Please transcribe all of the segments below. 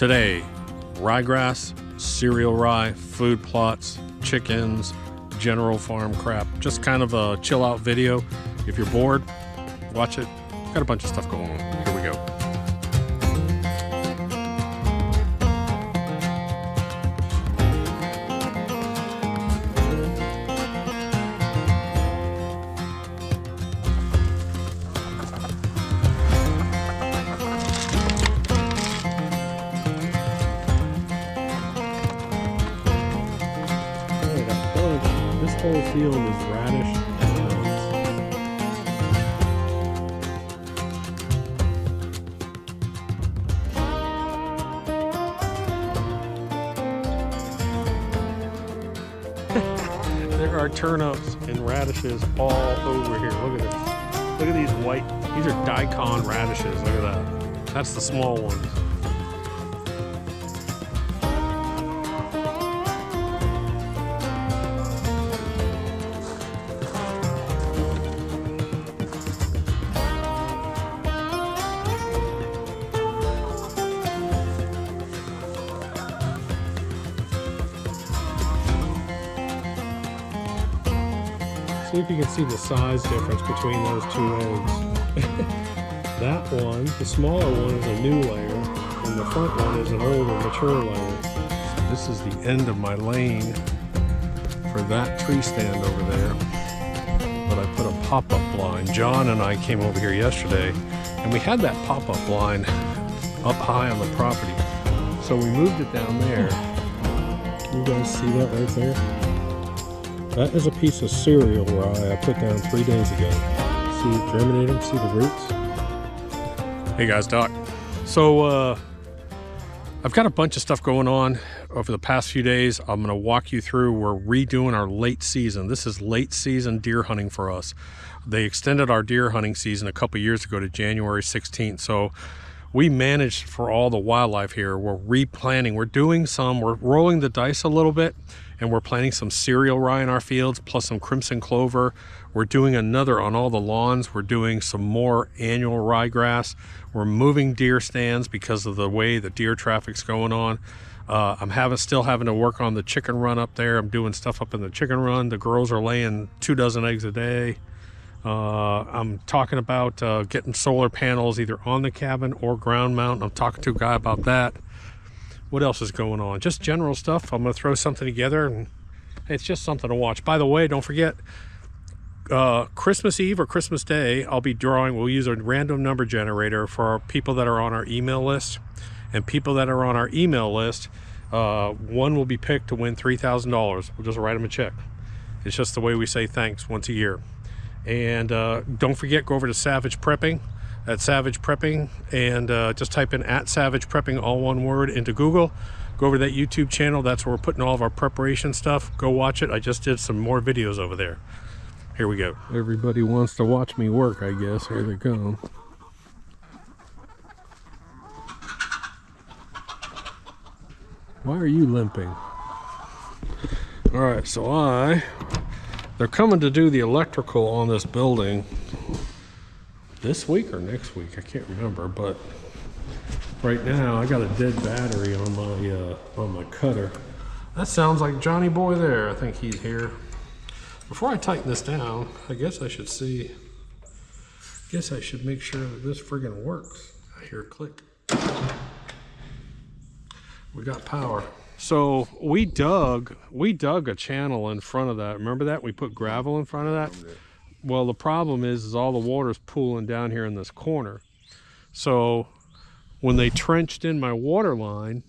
Today, ryegrass, cereal rye, food plots, chickens, general farm crap. Just kind of a chill out video. If you're bored, watch it. Got a bunch of stuff going on. Here we go. This whole field is radish and turnips. There are turnips and radishes all over here. Look at this. Look at these white, these are daikon radishes. Look at that. That's the small ones. See if you can see the size difference between those two eggs. That one, the smaller one, is a new layer, and the front one is an older, mature layer. So this is the end of my lane for that tree stand over there. But I put a pop-up blind. John and I came over here yesterday, and we had that pop-up blind up high on the property. So we moved it down there. Can you guys see that right there? That is a piece of cereal rye I put down 3 days ago. See it germinating? See the roots? Hey guys, Doc. So I've got a bunch of stuff going on over the past few days. I'm going to walk you through. We're redoing our late season. This is late season deer hunting for us. They extended our deer hunting season a couple years ago to January 16th. So we managed for all the wildlife here. We're replanting. We're rolling the dice a little bit, and we're planting some cereal rye in our fields, plus some crimson clover. We're doing another on all the lawns. We're doing some more annual ryegrass. We're moving deer stands because of the way the deer traffic's going on. I'm still having to work on the chicken run up there. I'm doing stuff up in the chicken run. The girls are laying 24 eggs a day. I'm talking about getting solar panels either on the cabin or ground mount. I'm talking to a guy about that. What else is going on? Just general stuff. I'm going to throw something together, and it's just something to watch. By the way, don't forget, Christmas Eve or Christmas Day, I'll be drawing. We'll use a random number generator for our people that are on our email list. And people that are on our email list, one will be picked to win $3,000. We'll just write them a check. It's just the way we say thanks once a year. And don't forget, go over to Savage Prepping, at Savage Prepping, and just type in @Savage Prepping, all one word, into Google. Go over to that YouTube channel. That's where we're putting all of our preparation stuff. Go watch it. I just did some more videos over there. Here we go. Everybody wants to watch me work, I guess. Here they come. Why are you limping? All right, so they're coming to do the electrical on this building this week or next week. I can't remember, but right now I got a dead battery on my cutter. That sounds like Johnny Boy there. I think he's here. Before I tighten this down, I guess I should make sure that this friggin' works. I hear a click. We got power. So we dug a channel in front of that. Remember that? We put gravel in front of that. Well, the problem is all the water's pooling down here in this corner. So when they trenched in my water line,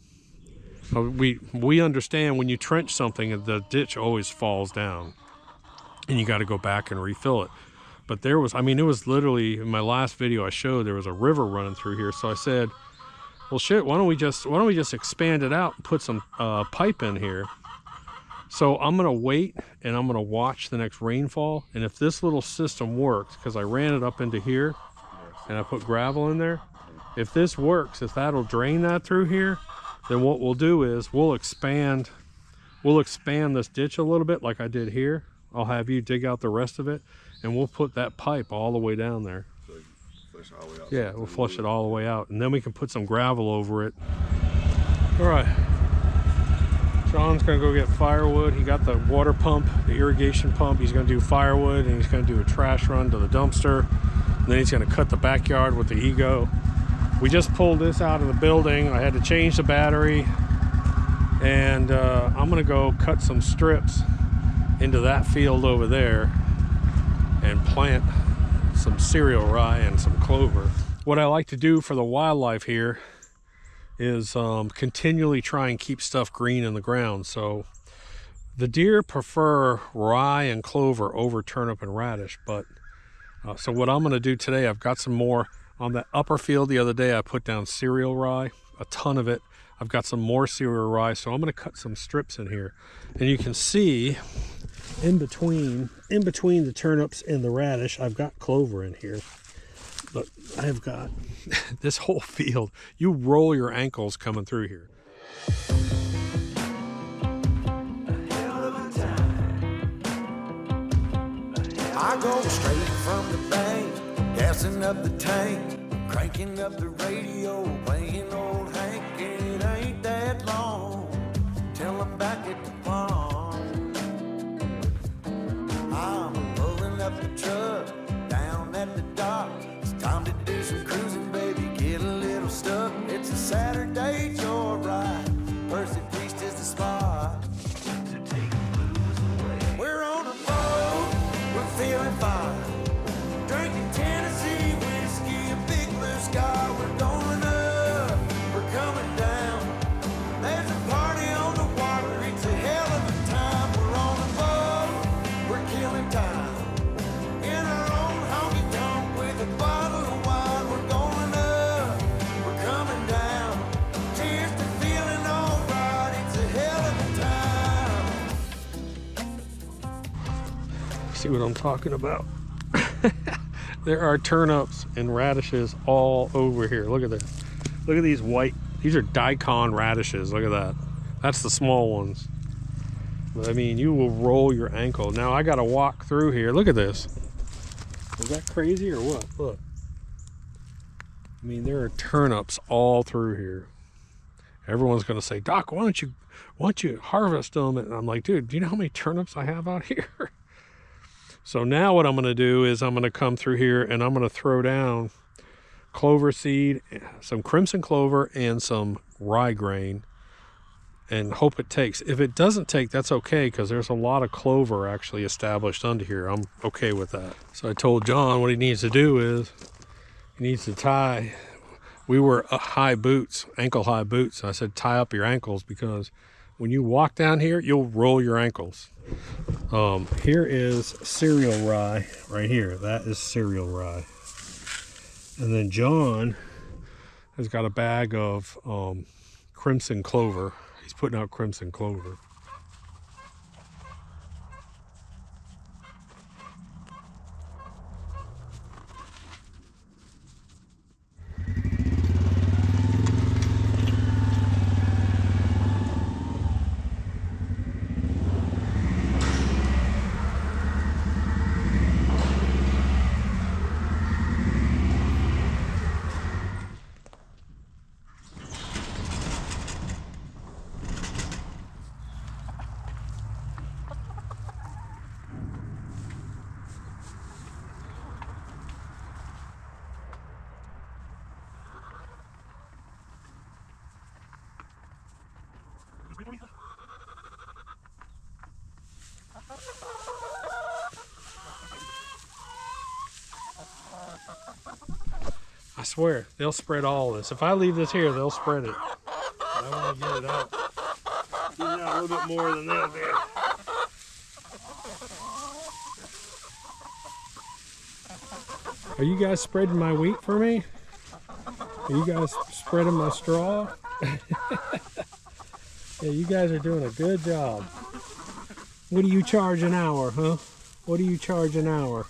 we understand when you trench something, the ditch always falls down, and you got to go back and refill it. But it was literally, in my last video I showed, there was a river running through here. So I said, well, shit, why don't we just expand it out and put some pipe in here? So I'm gonna wait, and I'm gonna watch the next rainfall. And if this little system works, because I ran it up into here and I put gravel in there, if this works, if that'll drain that through here, then what we'll do is we'll expand this ditch a little bit like I did here. I'll have you dig out the rest of it, and we'll put that pipe all the way down there. So flush it all the way out. Yeah, we'll flush it all the way out, and then we can put some gravel over it All right. John's gonna go get firewood. He got the water pump, the irrigation pump. He's gonna do firewood, and he's gonna do a trash run to the dumpster. And then he's gonna cut the backyard with the Ego. We just pulled this out of the building. I had to change the battery, and I'm gonna go cut some strips into that field over there and plant some cereal rye and some clover. What I like to do for the wildlife here is continually try and keep stuff green in the ground. So the deer prefer rye and clover over turnip and radish, but so what I'm going to do today, I've got some more on that upper field. The other day I put down cereal rye, a ton of it. I've got some more cereal rye, so I'm going to cut some strips in here, and you can see in between the turnips and the radish, I've got clover in here. But I've got this whole field. You roll your ankles coming through here. I go straight from the bank, gassing up the tank, cranking up the radio, playing old Hank. It ain't that long till I'm back at the pond. I'm pulling up the truck down at the dock. Time to do some cruising, baby, get a little stuck. It's a Saturday joyride, Percy Feast is the spot to take the blues away. We're on a boat, we're feeling fine, drinking Tennessee whiskey, a big blue sky. We're going up, we're coming down, there's a party on the water, it's a hell of a time. We're on a boat, we're killing time, in our own honky-tonk with a bottle of wine. We're going up, we're coming down, cheers to feeling alright, it's a hell of a time. See what I'm talking about? There are turnips and radishes all over here. Look at this. Look at these white, these are daikon radishes. Look at that. That's the small ones. But I mean, you will roll your ankle. Now I gotta walk through here. Look at this. Is that crazy or what? Look. I mean, there are turnips all through here. Everyone's gonna say, Doc, why don't you harvest them? And I'm like, dude, do you know how many turnips I have out here? So now what I'm gonna do is I'm gonna come through here and I'm gonna throw down clover seed, some crimson clover, and some rye grain, and hope it takes. If it doesn't take, that's okay, because there's a lot of clover actually established under here. I'm okay with that. So I told John what he needs to do is he needs to tie. We were high boots, ankle high boots. I said tie up your ankles, because when you walk down here, you'll roll your ankles. Here is cereal rye right here. That is cereal rye. And then John has got a bag of crimson clover. He's putting out crimson clover. I swear, they'll spread all this. If I leave this here, they'll spread it. I want to get it out. Get it out a little bit more than they'll do. Are you guys spreading my wheat for me? Are you guys spreading my straw? Yeah, you guys are doing a good job. What do you charge an hour, huh? What do you charge an hour?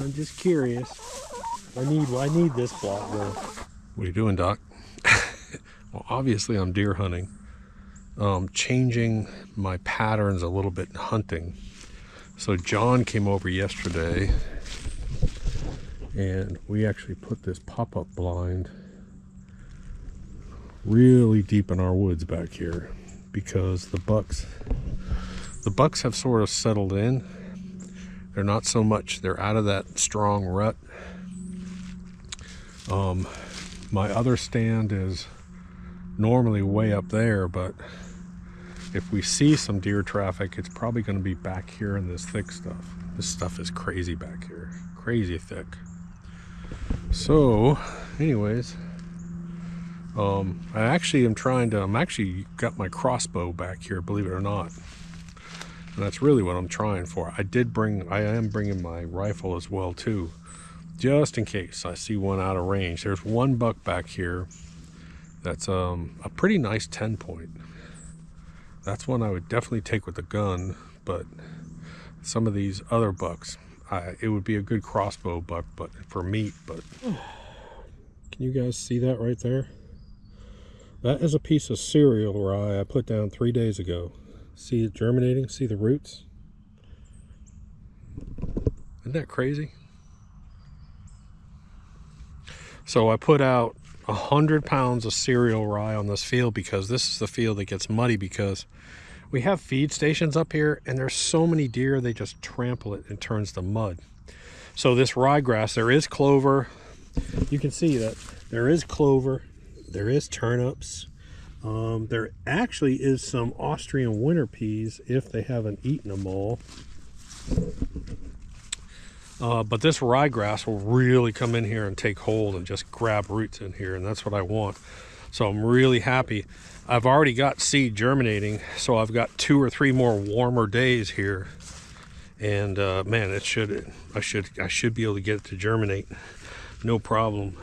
I'm just curious. I need this block though. What are you doing, Doc? Well, obviously I'm deer hunting. Changing my patterns a little bit in hunting. So John came over yesterday and we actually put this pop-up blind really deep in our woods back here because the bucks have sort of settled in. They're not so much, they're out of that strong rut. My other stand is normally way up there, but if we see some deer traffic, it's probably going to be back here in this thick stuff. This stuff is crazy back here, crazy thick. So anyways, I'm actually got my crossbow back here, believe it or not. And that's really what I'm trying for. I am bringing my rifle as well too, just in case I see one out of range. There's one buck back here that's a pretty nice 10-point. That's one I would definitely take with the gun, but some of these other bucks, it would be a good crossbow buck, but for meat. But can you guys see that right there? That is a piece of cereal rye I put down 3 days ago. See it germinating? See the roots? Isn't that crazy? So I put out 100 pounds of cereal rye on this field because this is the field that gets muddy because we have feed stations up here and there's so many deer, they just trample it and turns to mud. So this ryegrass, there is clover. You can see that there is clover, there is turnips. There actually is some Austrian winter peas if they haven't eaten them all. But this ryegrass will really come in here and take hold and just grab roots in here, and that's what I want. So I'm really happy. I've already got seed germinating, so I've got 2 or 3 more warmer days here, and man, I should be able to get it to germinate, no problem.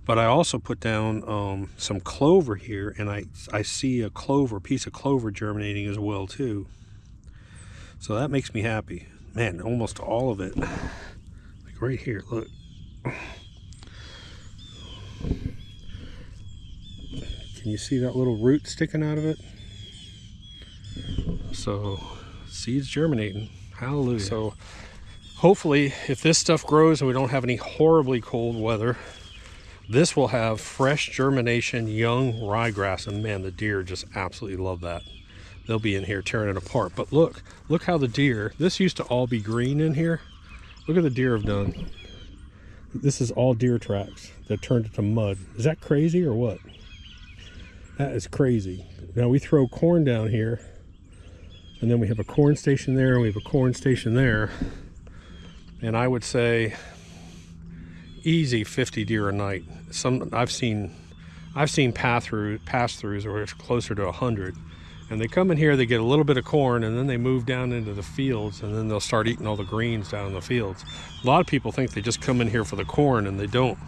But I also put down some clover here, and I see a piece of clover germinating as well too. So that makes me happy. Man, almost all of it. Like right here, look. Can you see that little root sticking out of it? So, seeds germinating. Hallelujah. So, hopefully, if this stuff grows and we don't have any horribly cold weather, this will have fresh germination, young ryegrass, and man, the deer just absolutely love that. They'll be in here tearing it apart. But look how the deer, this used to all be green in here. Look at the deer have done. This is all deer tracks that turned it to mud. Is that crazy or what? That is crazy. Now we throw corn down here, and then we have a corn station there, and we have a corn station there. And I would say easy 50 deer a night. I've seen pass-throughs where it's closer to 100. And they come in here, they get a little bit of corn, and then they move down into the fields, and then they'll start eating all the greens down in the fields. A lot of people think they just come in here for the corn, and they don't.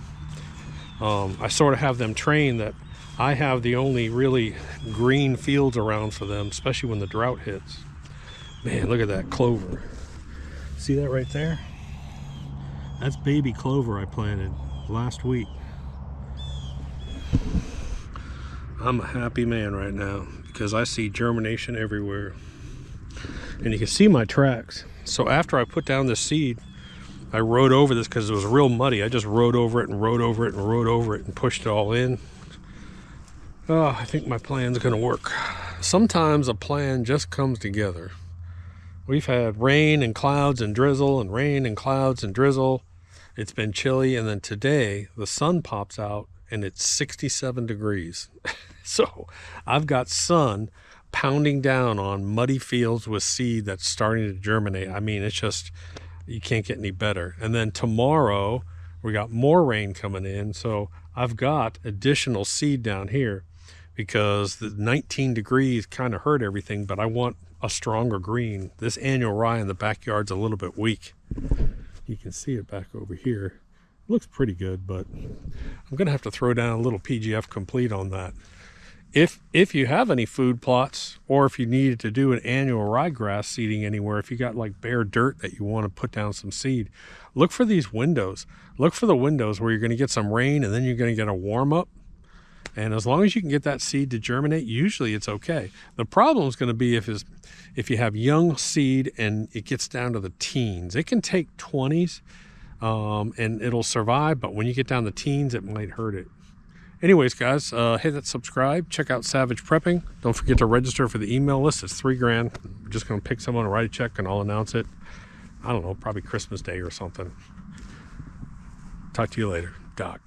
I sort of have them trained that I have the only really green fields around for them, especially when the drought hits. Man, look at that clover. See that right there? That's baby clover I planted last week. I'm a happy man right now because I see germination everywhere. And you can see my tracks. So after I put down the seed, I rode over this because it was real muddy. I just rode over it and rode over it and rode over it and pushed it all in. Oh, I think my plan's gonna work. Sometimes a plan just comes together. We've had rain and clouds and drizzle and rain and clouds and drizzle. It's been chilly, and then today the sun pops out and it's 67 degrees. So I've got sun pounding down on muddy fields with seed that's starting to germinate. I mean, it's just, you can't get any better. And then tomorrow we got more rain coming in. So I've got additional seed down here because the 19 degrees kind of hurt everything, but I want a stronger green. This annual rye in the backyard's a little bit weak. You can see it back over here. It looks pretty good, but I'm gonna have to throw down a little PGF complete on that. If you have any food plots, or if you needed to do an annual ryegrass seeding anywhere, if you got like bare dirt that you want to put down some seed, look for these windows. Look for the windows where you're going to get some rain and then you're going to get a warm up. And as long as you can get that seed to germinate, usually it's okay. The problem is going to be if you have young seed and it gets down to the teens. It can take 20s and it'll survive, but when you get down to teens, it might hurt it. Anyways, guys, hit that subscribe. Check out Savage Prepping. Don't forget to register for the email list. It's $3,000. We're just going to pick someone, write a check, and I'll announce it. I don't know, probably Christmas Day or something. Talk to you later. Doc.